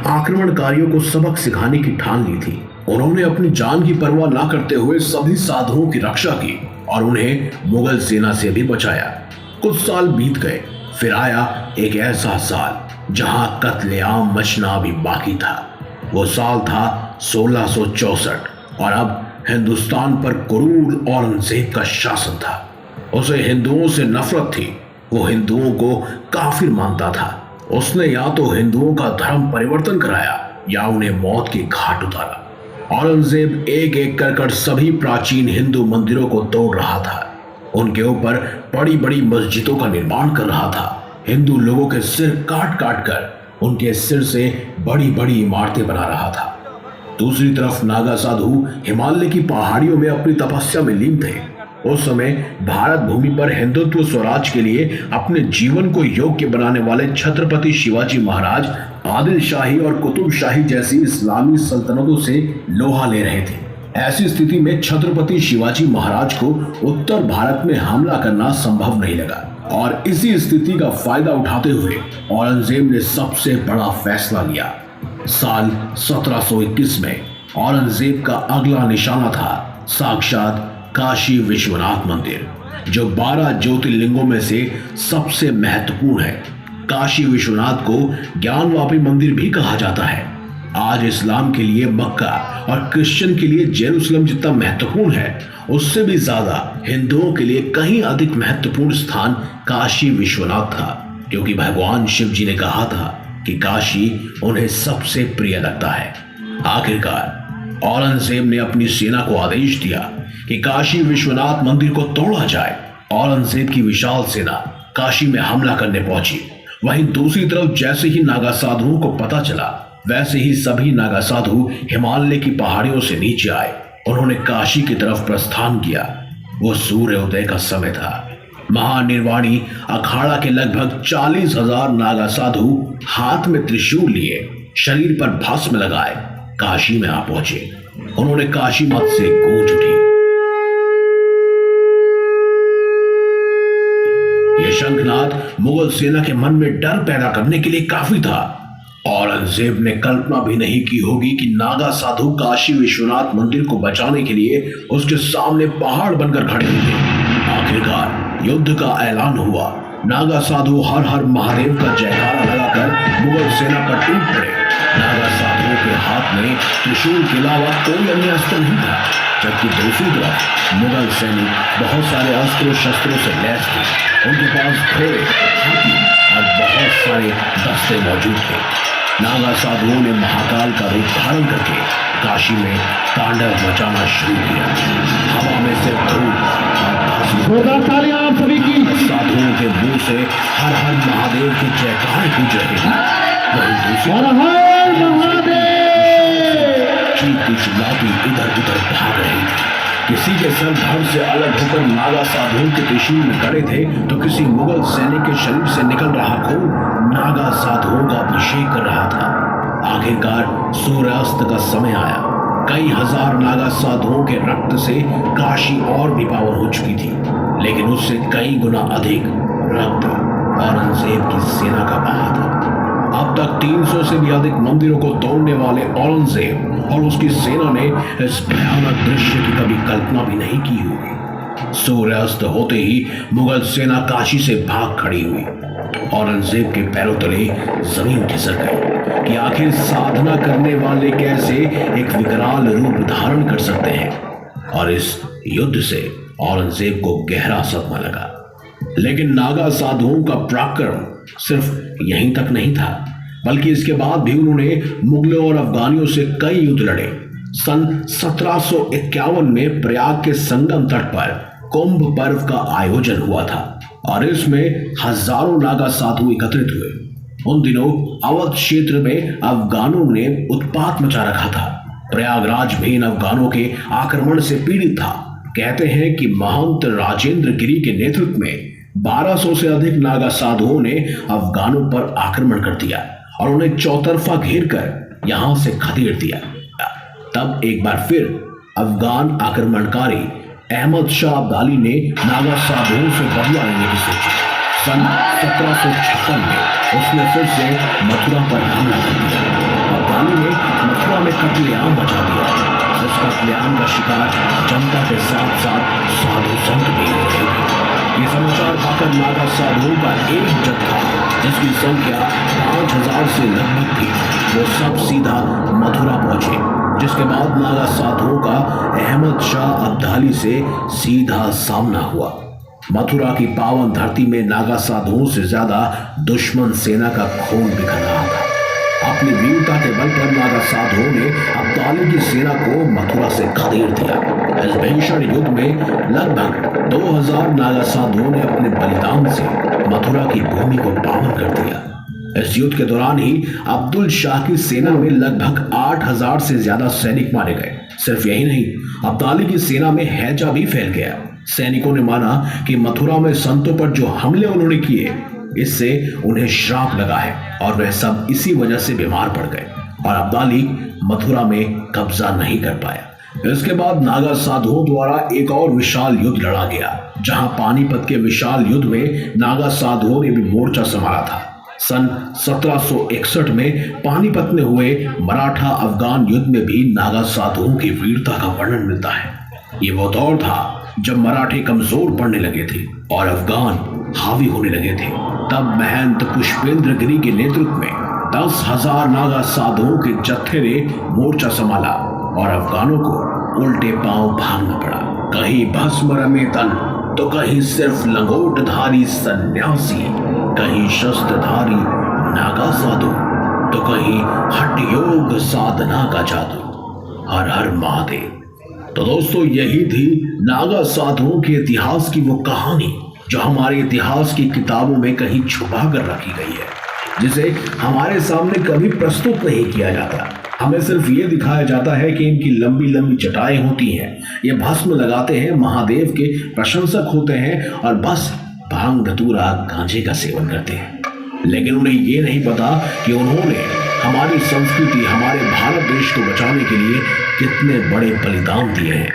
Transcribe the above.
आक्रमणकारियों को सबक सिखाने की ठान ली थी। उन्होंने अपनी जान की परवाह न करते हुए सभी साधुओं की रक्षा की और उन्हें मुगल सेना से भी बचाया। कुछ साल बीत गए, फिर आया एक ऐसा साल जहां कत्लेआम मचना भी बाकी था। वो साल था 1664 और अब हिंदुस्तान पर क्रूर औरंगजेब का शासन था। उसे हिंदुओं से नफरत थी। वो हिंदुओं को काफिर मानता था। उसने या तो हिंदुओं का धर्म परिवर्तन कराया या उन्हें मौत के घाट उतारा। औरंगजेब एक एक कर सभी प्राचीन हिंदू मंदिरों को तोड़ रहा था। उनके ऊपर बड़ी बड़ी मस्जिदों का निर्माण कर रहा था। हिंदू लोगों के सिर काट काट कर उनके सिर से बड़ी बड़ी इमारतें बना रहा था। दूसरी तरफ नागा साधु हिमालय की पहाड़ियों में अपनी तपस्या में लीन थे। उस समय भारत भूमि पर हिंदुत्व स्वराज के लिए अपने जीवन को योग्य बनाने वाले छत्रपति शिवाजी महाराज आदिल शाही और कुतुब शाही जैसी इस्लामी सल्तनतों से लोहा ले रहे थे। ऐसी स्थिति में छत्रपति शिवाजी महाराज को उत्तर भारत में हमला करना संभव नहीं लगा और इसी स्थिति का फायदा उठाते हुए औरंगजेब ने सबसे बड़ा फैसला लिया। साल 1721 में औरंगजेब का अगला निशाना था साक्षात काशी विश्वनाथ मंदिर, जो 12 ज्योतिर्लिंगों में से सबसे महत्वपूर्ण है। काशी विश्वनाथ को ज्ञानवापी मंदिर भी कहा जाता है। आज इस्लाम के लिए मक्का और क्रिश्चियन के लिए जेरूसलम जितना महत्वपूर्ण है, उससे भी ज्यादा हिंदुओं के लिए कहीं अधिक महत्वपूर्ण स्थान काशी विश्वनाथ था, क्योंकि भगवान शिव जी ने कहा था कि काशी उन्हें सबसे प्रिय लगता है। आखिरकार औरंगजेब ने अपनी सेना को आदेश दिया कि काशी विश्वनाथ मंदिर को तोड़ा जाए। औरंगजेब की विशाल सेना काशी में हमला करने पहुंची। वहीं दूसरी तरफ जैसे ही नागा साधुओं को पता चला, वैसे ही सभी नागा साधु हिमालय की पहाड़ियों से नीचे आए। उन्होंने काशी की तरफ प्रस्थान किया। वो सूर्योदय का समय था। महानिर्वाणी अखाड़ा के लगभग 40,000 नागा साधु हाथ में त्रिशूल लिए, शरीर पर भस्म लगाए काशी में आ पहुंचे। उन्होंने काशी मत से गूंज उठी। यह शंखनाद मुगल सेना के मन में डर पैदा करने के लिए काफी था। औरंगजेब ने कल्पना भी नहीं की होगी कि नागा साधु काशी विश्वनाथ मंदिर को बचाने के लिए उसके सामने पहाड़ बनकर खड़े होंगे। आखिरकार युद्ध का ऐलान हुआ। नागा साधु हर हर महादेव का जयकारा लगाकर मुगल सेना पर टूट पड़े। नागा साधुओं के हाथ में त्रिशूल के अलावा कोई अन्य अस्त्र नहीं था, जबकि दूसरी तरफ मुगल सैनिक बहुत सारे अस्त्रों शस्त्रों से लैस थे। उनके पास घोड़े, हाथी और बहुत सारे दस्ते मौजूद थे। नागा साधुओं ने महाकाल का रूप धारण करके काशी में तांडव मचाना शुरू किया। हवा में से धूप और सभी की साधुओं के मुंह से हर हर महादेव के जयकार गूंज रहे हैं। चीखती चिल्लाती इधर उधर भाग रही थी। किसी के सर धड़ से अलग होकर नागा साधुओं के त्रिशूल में गड़े थे, तो किसी मुगल सैनिक के शरीर से निकल रहा खून नागा साधुओं का अभिषेक कर रहा था। आखिरकार सूर्यास्त का समय आया। कई हजार नागा साधुओं के रक्त से काशी और भी पावन हो चुकी थी, लेकिन उससे कई गुना अधिक रक्त औरंगजेब की सेना का बहा था। अब तक 300 से भी अधिक मंदिरों को तोड़ने वाले औरंगजेब और उसकी सेना ने इस भयानक दृश्य की कभी कल्पना भी नहीं की होगी। सूर्यास्त होते ही मुगल सेना काशी से भाग खड़ी हुई। औरंगजेब के पैरों तले जमीन खिसक गई कि आखिर साधना करने वाले कैसे एक विकराल रूप धारण कर सकते हैं। और इस युद्ध से औरंगजेब को गहरा सदमा लगा। लेकिन नागा साधुओं का पराक्रम सिर्फ यहीं तक नहीं था, बल्कि इसके बाद भी उन्होंने मुगलों और अफगानियों से कई युद्ध लड़े। सन 1751 में प्रयाग के संगम तट पर कुंभ पर्व का आयोजन हुआ था और इसमें हजारों नागा साधु एकत्रित हुए। उन दिनों अवध क्षेत्र में अफगानों ने उत्पात मचा रखा था। प्रयागराज भी इन अफगानों के आक्रमण से पीड़ित था। कहते हैं कि महंत राजेंद्र गिरी के नेतृत्व में 1200 से अधिक नागा साधुओं ने अफगानों पर आक्रमण कर दिया और उन्हें चौतरफा घेर कर यहां से खदेड़ दिया। तब एक बार फिर अफगान आक्रमणकारी अहमद शाह अब्दाली ने नागा साधुओं से बदला लेने की सोची। सन 1756 में उसने फिर से मथुरा पर हमला कर दिया। में कत्लेआम मचा दिया। इस कत्लेआम का शिकार जनता के साथ साथ साधु संत भी हो रहे थे। ये समाचार पाकर नागा साधुओं का एक जत्था, जिसकी संख्या 5000 से लगभग थी, वो सब सीधा मथुरा पहुंचे। जिसके बाद नागा साधुओं का अहमद शाह अब्दाली से सीधा सामना हुआ। मथुरा की पावन धरती में नागा साधुओं से ज्यादा दुश्मन सेना का खून बिखर रहा था। अपनी वीरता के बल पर नागा साधुओं ने अब्दाली की सेना को मथुरा से खदेड़ दिया। इस भीषण युद्ध में लगभग 2000 नागा साधुओं ने अपने बलिदान से मथुरा की भूमि को पावन कर दिया। इस युद्ध के दौरान ही अब्दुल शाह की सेना में लगभग 8000 से ज्यादा सैनिक मारे गए। सिर्फ यही नहीं, अब्दाली की सेना में हैजा भी फैल गया। सैनिकों ने माना कि मथुरा में संतों पर जो हमले उन्होंने किए, इससे उन्हें श्राप लगा है और वह सब इसी वजह से बीमार पड़ गए और अब्दाली मथुरा में कब्जा नहीं कर पाया। इसके बाद नागा साधुओं द्वारा एक और विशाल युद्ध लड़ा गया, जहां पानीपत के विशाल युद्ध में नागा साधुओं ने भी मोर्चा संभाला था। सन 1761 में पानीपत में हुए मराठा अफगान युद्ध में भी नागा साधुओं की वीरता का वर्णन मिलता है। ये वो दौर था जब मराठे कमजोर पड़ने लगे थे और अफगान हावी होने लगे थे। तब महंत पुष्पेंद्र गिरी के नेतृत्व में 10,000 नागा साधुओं के जत्थे ने मोर्चा संभाला और अफगानों को उल्टे पांव भागना पड़ा। कहीं भस्म रमे तन तो कहीं सिर्फ लंगोटधारी सन्यासी, कहीं शस्त्रधारी नागा साधु तो कहीं हठ योग साधना का जादू। हर हर महादेव। तो दोस्तों, यही थी नागा साधुओं के इतिहास की वो कहानी जो हमारे इतिहास की किताबों में कहीं छुपा कर रखी गई है, जिसे हमारे सामने कभी प्रस्तुत नहीं किया जाता। हमें सिर्फ ये दिखाया जाता है कि इनकी लंबी लंबी जटाएं होती हैं, ये भस्म लगाते हैं, महादेव के प्रशंसक होते हैं और बस भांग धतूरा गांजे का सेवन करते हैं। लेकिन उन्हें ये नहीं पता कि उन्होंने हमारी संस्कृति, हमारे भारत देश को बचाने के लिए कितने बड़े बलिदान दिए हैं।